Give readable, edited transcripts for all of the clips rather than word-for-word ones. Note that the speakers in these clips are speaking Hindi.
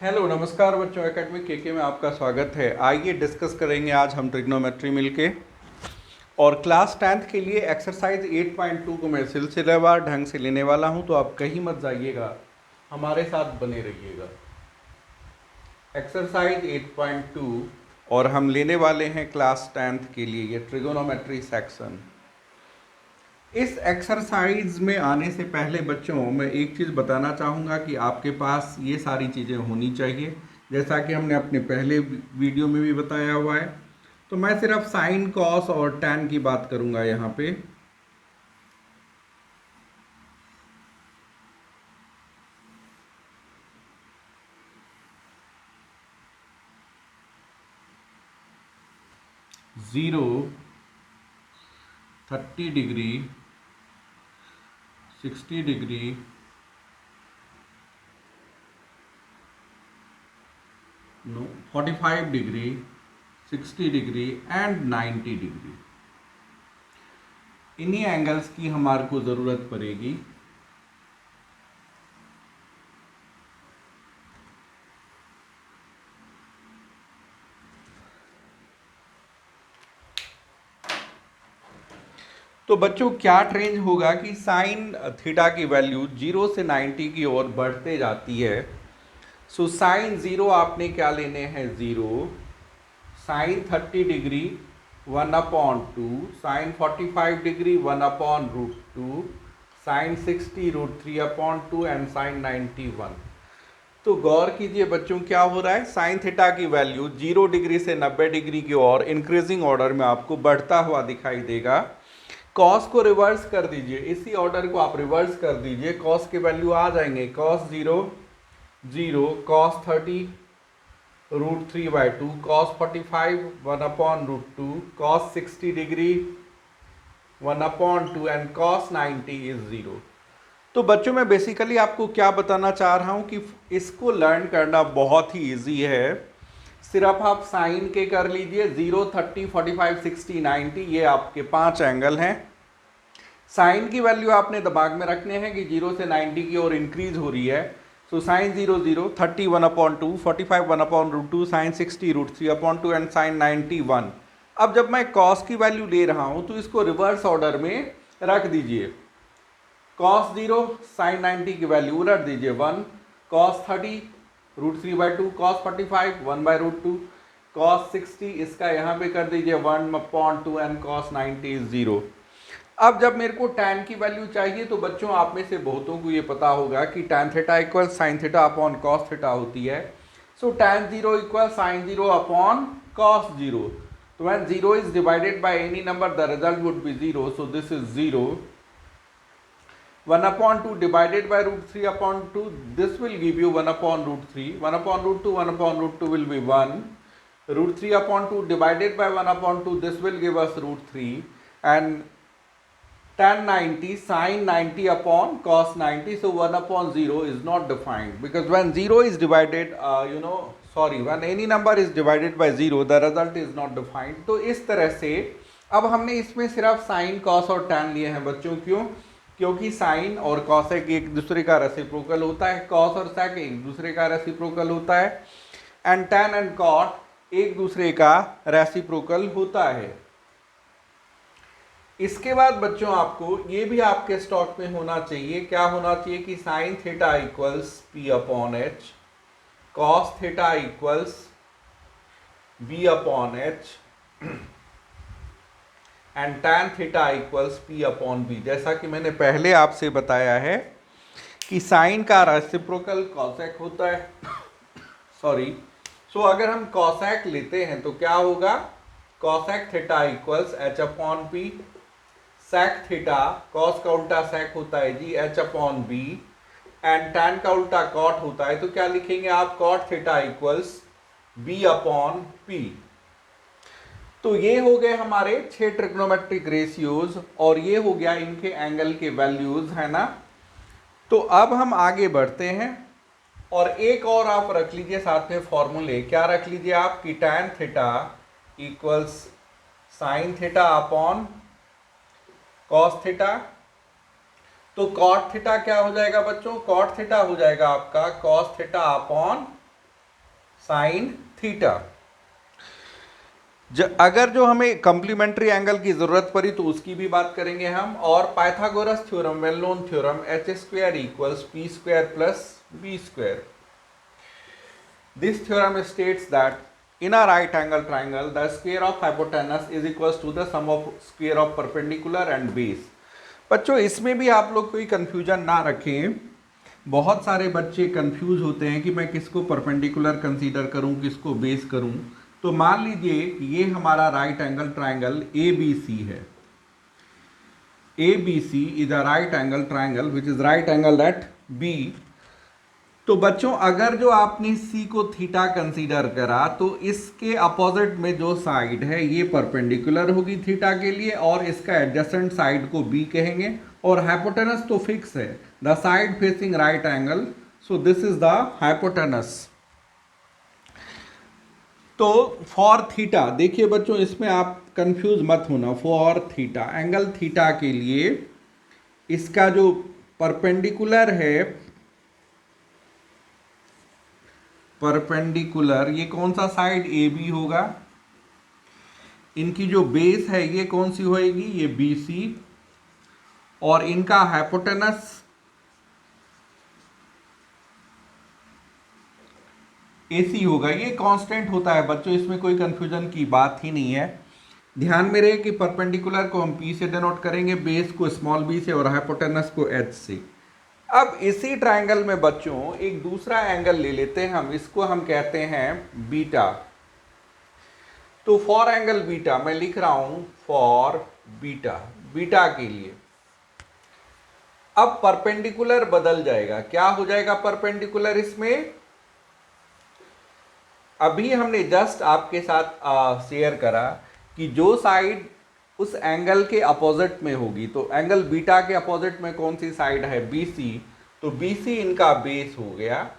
हेलो नमस्कार बच्चों, एकेडमिक के में आपका स्वागत है। आइए डिस्कस करेंगे आज हम ट्रिग्नोमेट्री मिलके। और क्लास 10th के लिए एक्सरसाइज 8.2 को मैं सिलसिलेवार ढंग से लेने वाला हूं, तो आप कहीं मत जाइएगा, हमारे साथ बने रहिएगा। एक्सरसाइज 8.2 और हम लेने वाले हैं क्लास 10th के लिए ये ट्रिगोनोमेट्री सेक्शन। इस एक्सरसाइज में आने से पहले बच्चों मैं एक चीज़ बताना चाहूँगा कि आपके पास ये सारी चीज़ें होनी चाहिए, जैसा कि हमने अपने पहले वीडियो में भी बताया हुआ है। तो मैं सिर्फ साइन, कॉस और टैन की बात करूँगा यहाँ पे। Zero, 30 degree, 60 degree, 45 degree, 60 degree and 90 degree, इन्हीं एंगल्स की हमारे को ज़रूरत पड़ेगी। तो बच्चों क्या ट्रेंज होगा कि साइन थीटा की वैल्यू 0 से 90 की ओर बढ़ते जाती है। सो साइन 0 आपने क्या लेने हैं, 0। Sine 30 degree 1/2, sine 45 degree 1/√2, sine 60 √3/2 and sine 91। तो गौर कीजिए बच्चों, क्या हो रहा है, साइन थीटा की वैल्यू 0 डिग्री से 90 डिग्री की ओर इंक्रीजिंग ऑर्डर में आपको बढ़ता हुआ दिखाई देगा। कॉस को रिवर्स कर दीजिए, इसी ऑर्डर को आप रिवर्स कर दीजिए, कॉस के वैल्यू आ जाएंगे, cos 0 0, cos 30 √3/2, cos 45 1/√2, cos 60 degree 1/2 and cos 90 is 0। तो बच्चों मैं बेसिकली आपको क्या बताना चाह रहा हूं कि इसको लर्न करना बहुत ही इजी है। सिर्फ आप साइन के कर लीजिए, 0 30 45 60 90, ये आपके 5 एंगल हैं। साइन की वैल्यू आपने दिमाग में रखने हैं कि 0 से 90 की ओर इंक्रीज हो रही है। So sine 0 0, 30 1/2, 45 1/√2, sine 60 √3/2 and sine 90 1। अब जब मैं कॉस की वैल्यू ले रहा हूं तो इसको रिवर्स ऑर्डर में रख दीजिए। कॉस 0 साइन 90 की वैल्यू उलट दीजिए, 1, कॉस 30 √3/2, कॉस 45 1/√2, कॉस 60 इसका यहाँ पे कर दीजिए 1/2 एंड कॉस 90 इज 0। अब जब मेरे को tan की वैल्यू चाहिए, तो बच्चों आप में से बहुतों को ये पता होगा कि tan theta equal sine theta upon cos theta होती है। So tan 0 equal sine 0 upon cos 0। तो when 0 is divided by any number, the result would be 0. So this is 0. 1/2 divided by √3/2, this will give you 1/√3. 1/√2, 1/√2 will be 1. √3/2 divided by 1/2, this will give us √3. And tan 90 sin 90 upon cos 90, so 1/0 is not defined, because when 0 is divided when any number is divided by 0, the result is not defined. तो इस तरह से अब हमने इसमें सिर्फ साइन, कॉस और tan लिए हैं बच्चों। क्यों? क्योंकि साइन और कॉसेक एक दूसरे का रेसिप्रोकल होता है, कॉस और सेक एक दूसरे का रेसिप्रोकल होता है, एंड tan एंड कॉट एक दूसरे का रेसिप्रोकल होता है। इसके बाद बच्चों आपको ये भी आपके स्टॉक में होना चाहिए, क्या होना चाहिए कि sine theta equals P/H, cos theta equals B/H and tan theta equals P/B। जैसा कि मैंने पहले आपसे बताया है कि साइन का रेसिप्रोकल कॉसेक होता है सो अगर हम कॉसेक लेते हैं तो क्या होगा, cosec theta equals H/P, sec theta, cos का उल्टा सेक होता है जी, H/B, एंड टैन का उल्टा कॉट होता है, तो क्या लिखेंगे आप, कॉट थीटा इक्वल्स B/P। तो ये हो गए हमारे 6 ट्रिग्नोमेट्रिक रेशियोज, और ये हो गया इनके एंगल के वैल्यूज, है ना। तो अब हम आगे बढ़ते हैं, और एक और आप रख लीजिए साथ में फॉर्मूले, क्या रख लीजिए आप कि tan theta equals sign theta upon cos theta. तो कॉट थीटा क्या हो जाएगा बच्चों, कॉट थीटा हो जाएगा आपका cos theta upon sine theta. अगर जो हमें कॉम्प्लीमेंट्री एंगल की जरूरत पड़ी तो उसकी भी बात करेंगे हम। और Pythagoras theorem, well known theorem, H square equals P square plus B square. This theorem states that in a right angle triangle the square of hypotenuse is equals to the sum of square of perpendicular and base। बच्चों इसमें भी आप लोग कोई कंफ्यूजन ना रखें। बहुत सारे बच्चे कंफ्यूज होते हैं कि मैं किसको परपेंडिकुलर कंसीडर करूं, किसको बेस करूं। तो मान लीजिए कि ये हमारा right angle triangle A B C है। A B C is a right angle triangle which is right angle at B. तो बच्चों अगर जो आपने सी को थीटा कंसीडर करा तो इसके अपोजिट में जो साइड है ये परपेंडिकुलर होगी थीटा के लिए, और इसका एडजेसेंट साइड को बी कहेंगे। और हाइपोटेनस तो फिक्स है, the side facing right angle, so this is the hypotenuse. तो फॉर थीटा, देखिए बच्चों इसमें आप कंफ्यूज मत होना। फॉर थीटा, एंगल थीटा के लिए इसका जो परपेंडिकुलर है, परपेंडिकुलर ये कौन सा साइड ए बी होगा। इनकी जो बेस है ये कौन सी होएगी, ये बी सी। और इनका हाइपोटेनस ए सी होगा। ये कांस्टेंट होता है बच्चों, इसमें कोई कंफ्यूजन की बात ही नहीं है। ध्यान में रहे कि परपेंडिकुलर को हम पी से डिनोट करेंगे, बेस को स्मॉल बी से और हाइपोटेनस को एच से। अब इसी ट्राइंगल में बच्चों एक दूसरा एंगल ले लेते हैं हम, इसको हम कहते हैं बीटा। तो फॉर एंगल बीटा मैं लिख रहा हूं फॉर बीटा, बीटा के लिए अब परपेंडिकुलर बदल जाएगा। क्या हो जाएगा परपेंडिकुलर इसमें, अभी हमने जस्ट आपके साथ शेयर करा कि जो साइड उस एंगल के अपोजिट में होगी, तो एंगल बीटा के अपोजिट में कौन सी साइड है, BC। तो BC इनका बेस हो गया।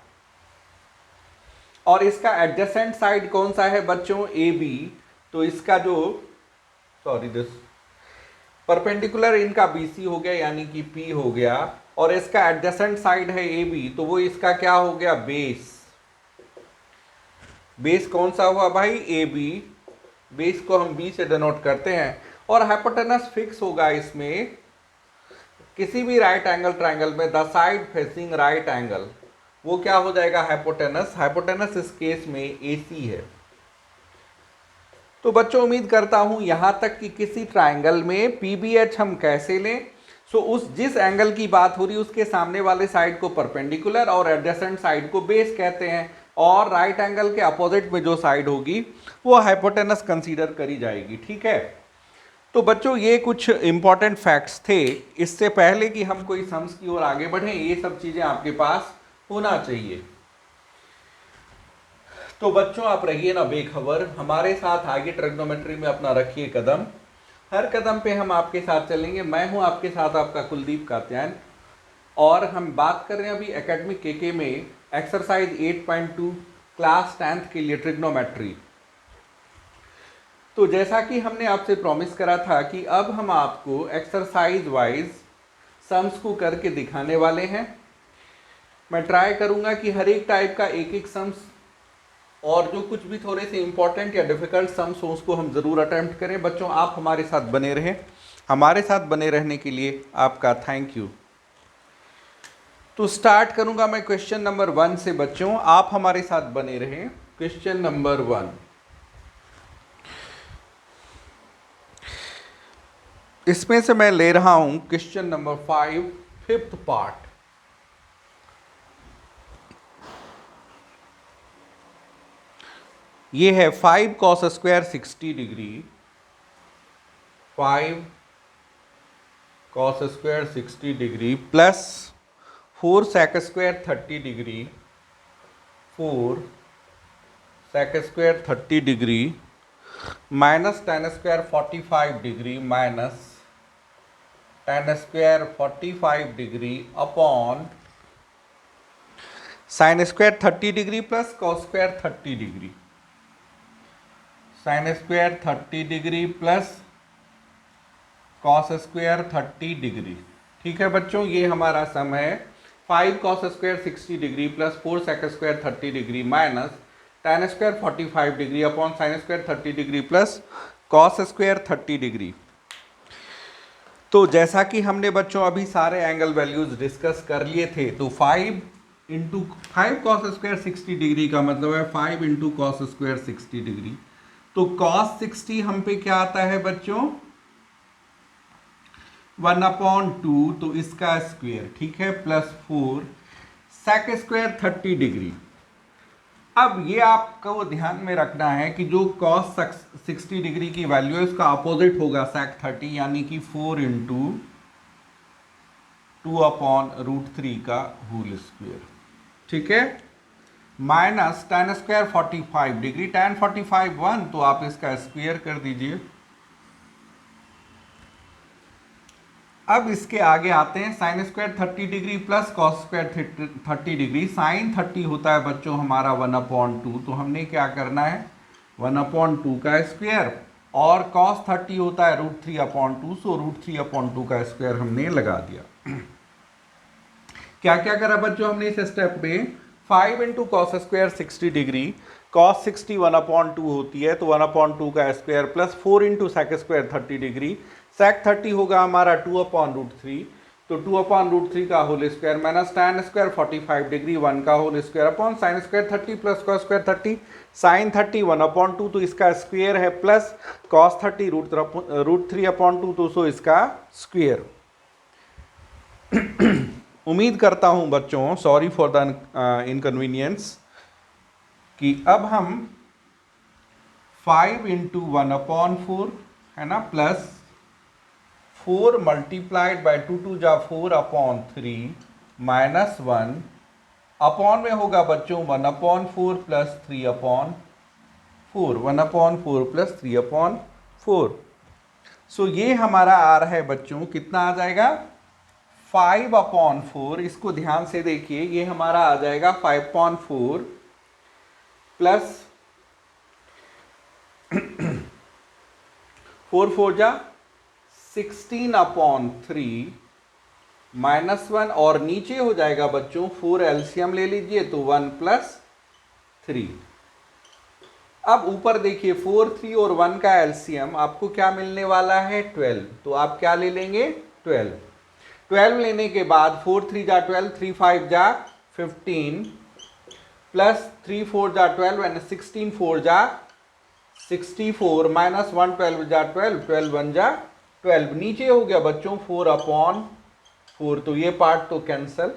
और इसका एडजेसेंट साइड कौन सा है बच्चों, AB। तो इसका जो दिस परपेंडिकुलर इनका BC हो गया, यानी कि P हो गया। और इसका एडजेसेंट साइड है AB, तो वो इसका क्या हो गया, बेस। बेस कौन सा हुआ भाई, AB। बेस को हम B से डिनोट करते हैं। और हाइपोटेनस फिक्स होगा इसमें, किसी भी राइट एंगल ट्राइंगल में the side facing right angle, वो क्या हो जाएगा, हाइपोटेनस। हाइपोटेनस इस केस में AC है। तो बच्चों उम्मीद करता हूं यहां तक कि किसी ट्राइंगल में PBH हम कैसे लें। सो उस जिस एंगल की बात हो रही है उसके सामने वाले साइड को परपेंडिकुलर और एडजेसेंट साइड को बेस कहते हैं। और राइट एंगल के अपोजिट में जो साइड होगी वो हाइपोटेनस कंसीडर करी जाएगी, ठीक है। तो बच्चों ये कुछ इंपॉर्टेंट फैक्ट्स थे। इससे पहले कि हम कोई सम्स की ओर आगे बढ़ें, ये सब चीजें आपके पास होना चाहिए। तो बच्चों आप रहिए ना बेखबर, हमारे साथ आगे ट्रिग्नोमेट्री में अपना रखिए कदम। हर कदम पे हम आपके साथ चलेंगे। मैं हूं आपके साथ आपका कुलदीप कात्यायन, और हम बात कर रहे हैं अभी एकेडमिक केके में एक्सरसाइज 8.2 क्लास 10th के लिए ट्रिग्नोमेट्री। तो जैसा कि हमने आपसे प्रॉमिस करा था कि अब हम आपको एक्सरसाइज वाइज सम्स को करके दिखाने वाले हैं। मैं ट्राई करूंगा कि हर एक टाइप का एक एक सम्स, और जो कुछ भी थोड़े से इंपॉर्टेंट या डिफिकल्ट सम्स हो उसको हम जरूर अटेम्प्ट करें। बच्चों आप हमारे साथ बने रहें। हमारे साथ बने रहने के लिए आपका थैंक यू। तो स्टार्ट करूंगा मैं क्वेश्चन नंबर 1 से। बच्चों आप हमारे साथ बने रहें। क्वेश्चन नंबर 1, इसमें से मैं ले रहा हूं क्वेश्चन नंबर 5 5th पार्ट। ये है 5 cos square 60 degree, 5 cos square 60 degree plus 4 sec square 30 degree, 4 sec square 30 degree minus tan square 45 degree minus tan square 45 degree upon sin square 30 degree plus cos square 30 degree, sin square 30 degree plus cos square 30 degree. ठीक है बच्चों, ये हमारा सम है 5 cos square 60 degree plus 4 sec square 30 degree minus tan square 45 degree upon sine square 30 degree plus cos square 30 degree. तो जैसा कि हमने बच्चों अभी सारे एंगल वैल्यूज डिस्कस कर लिए थे, तो 5 इंटू 5 कॉस स्क्वायर 60 डिग्री का मतलब है 5 इंटू कॉस स्क्वायर 60 डिग्री। तो कॉस 60 हम पे क्या आता है बच्चों 1/2, तो इसका स्क्वायर, ठीक है, प्लस 4 सेक स्क्वायर 30 डिग्री। अब ये आपको ध्यान में रखना है कि जो कॉस 60 डिग्री की वैल्यू है उसका अपोजिट होगा सेक 30, यानी कि 4 इंटू 2/√3 का होल स्क्वायर, ठीक है, minus tan square 45 degree, tan 45 1, तो आप इसका स्क्वायर कर दीजिए। अब इसके आगे आते हैं sine square 30 degree plus cos square 30 degree. Sine 30 होता है बच्चों हमारा 1/2, तो हमने क्या करना है 1/2 का स्क्वायर, और कॉस 30 होता है √3/2, सो √3/2 का स्क्वायर हमने लगा दिया। क्या क्या करा बच्चों हमने इस स्टेप में, 5 into cos square 60 degree, cos 60 1/2 होती है, तो 1/2 का square plus 4 into sec square 30 degree, sec 30 होगा हमारा 2/√3, तो 2/√3 का whole square minus tan square 45 degree 1 का whole square upon sine square 30 plus cos square 30, sine 30 1/2, तो इसका स्क्वायर है, प्लस कॉस 30 √3/2, तो सो इसका स्क्वायर। उम्मीद करता हूं बच्चों, सॉरी फॉर द इनकन्वीनियंस, कि अब हम 5 इंटू 1/4 है ना, प्लस 4 मल्टीप्लाइड बाई 2 जा 4/3 माइनस 1 अपॉन में होगा बच्चों 1/4 प्लस 3/4, 1/4 प्लस 3/4। सो ये हमारा आ रहा है बच्चों, कितना आ जाएगा 5/4, इसको ध्यान से देखिए, ये हमारा आ जाएगा 5/4 प्लस 4 4 जा 16/3 माइनस 1, और नीचे हो जाएगा बच्चों 4 एलसीएम ले लीजिए, तो 1 प्लस 3। अब ऊपर देखिए 4 3 और 1 का एलसीएम आपको क्या मिलने वाला है 12, तो आप क्या ले लेंगे 12 लेने के बाद 4 3 जा 12, 3 5 जा 15 प्लस 3 4 जा 12 एंड 16 4 जा 64 माइनस 1 12 जा 12, 12 1 जा 12, नीचे हो गया बच्चों 4/4, तो ये पार्ट तो कैंसल।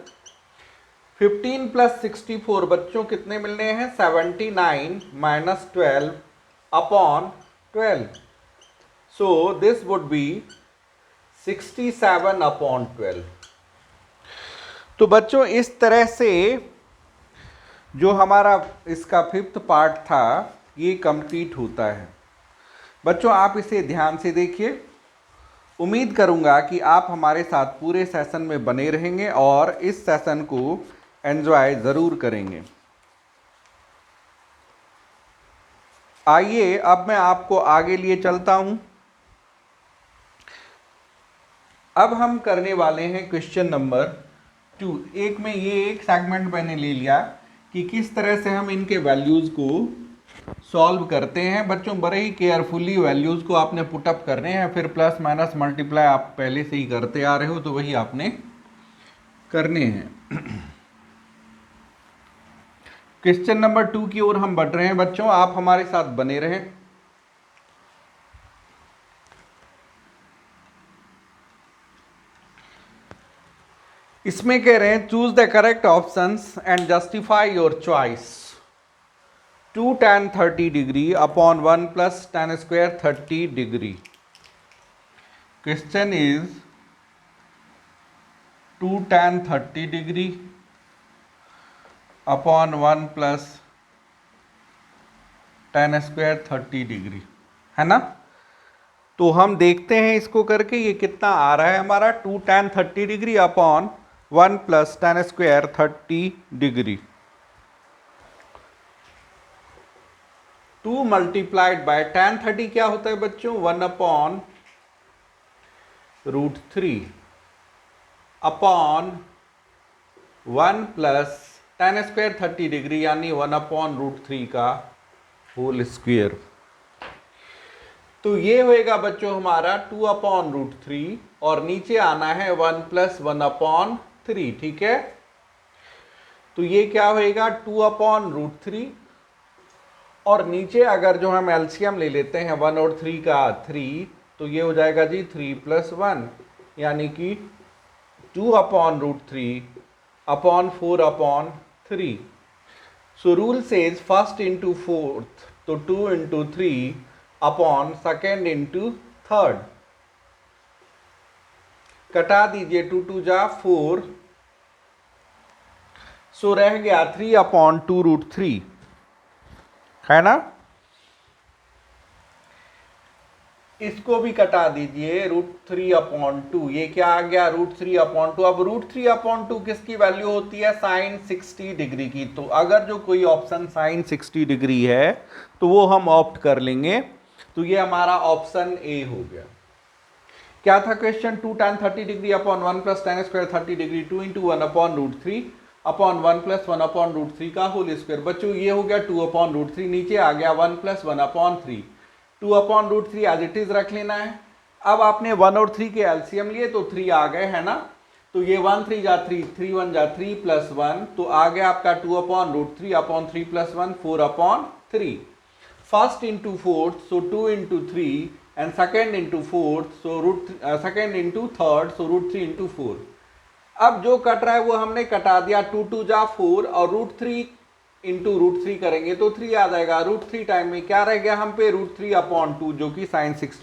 15 प्लस 64 बच्चों कितने मिलने हैं 79 minus 12/12, so this would be 67/12। तो बच्चों इस तरह से जो हमारा इसका 5th पार्ट था ये कंप्लीट होता है। बच्चों आप इसे ध्यान से देखिए, उम्मीद करूंगा कि आप हमारे साथ पूरे सेशन में बने रहेंगे और इस सेशन को एंजॉय ज़रूर करेंगे। आइए अब मैं आपको आगे लिए चलता हूं। अब हम करने वाले हैं क्वेश्चन नंबर 2। एक में ये एक सेगमेंट मैंने ले लिया कि किस तरह से हम इनके वैल्यूज़ को सॉल्व करते हैं। बच्चों बड़े ही केयरफुली वैल्यूज़ को आपने पुटअप करने हैं, फिर प्लस माइनस मल्टीप्लाई आप पहले से ही करते आ रहे हो, तो वही आपने करने हैं। क्वेश्चन नंबर 2 की ओर हम बढ़ रहे हैं बच्चों, आप हमारे साथ बने रहें। इसमें कह रहे हैं choose the correct options and justify your choice. 2 tan 30 degree upon 1 plus tan square 30 degree. Question is 2 tan 30 degree upon 1 plus tan square 30 degree, है ना। तो हम देखते हैं इसको करके ये कितना आ रहा है हमारा 2 tan 30 degree upon 1 plus tan square 30 degree. 2 multiplied by tan 30 क्या होता है बच्चों 1/√3 upon 1 plus tan square 30 degree यानी 1/√3 का होल स्क्वायर। तो ये होएगा बच्चों हमारा 2/√3 और नीचे आना है 1 + 1/3, ठीक है। तो ये क्या होएगा 2/√3 और नीचे अगर जो हम एलसीएम ले लेते हैं 1 और 3 का 3, तो ये हो जाएगा जी 3 + 1 यानी कि 2/√3 upon 4/3। So rule says first into fourth, तो 2 × 3 अपॉन सेकेंड इंटू थर्ड। कटा दीजिए, 2 × 2 = 4, सो रह गया 3/2√3, है ना। इसको भी कटा दीजिए, √3/2, ये क्या आ गया √3/2। अब √3/2 किसकी वैल्यू होती है, साइन 60 डिग्री की। तो अगर जो कोई ऑप्शन साइन 60 डिग्री है तो वो हम ऑप्ट कर लेंगे। तो ये हमारा ऑप्शन ए हो गया। क्या था question, 2 tan 30 degree upon 1 + tan square 30 degree 2 × 1/√3 upon 1 + 1/√3 का होल स्क्वायर। बच्चों ये हो गया 2/√3, नीचे आ गया 1 + 1/3, 2/√3 एज इट इज रख लेना है। अब आपने 1 और 3 के एलसीएम लिए तो 3 आ गए, है ना। तो ये 1 3 = 3, 3 1 = 3 + 1, तो आ गया आपका 2/√3 upon 3 + 1 4/3। First into fourth, so 2 × 3 and second into fourth, so second into third, सो √3 × 4। अब जो कट रहा है वो हमने कटा दिया, 2 2 = 4 और √3 × √3 करेंगे तो 3 आ जाएगा। √3 टाइम में क्या रह गया हम पे, √3/2 जो कि साइन 60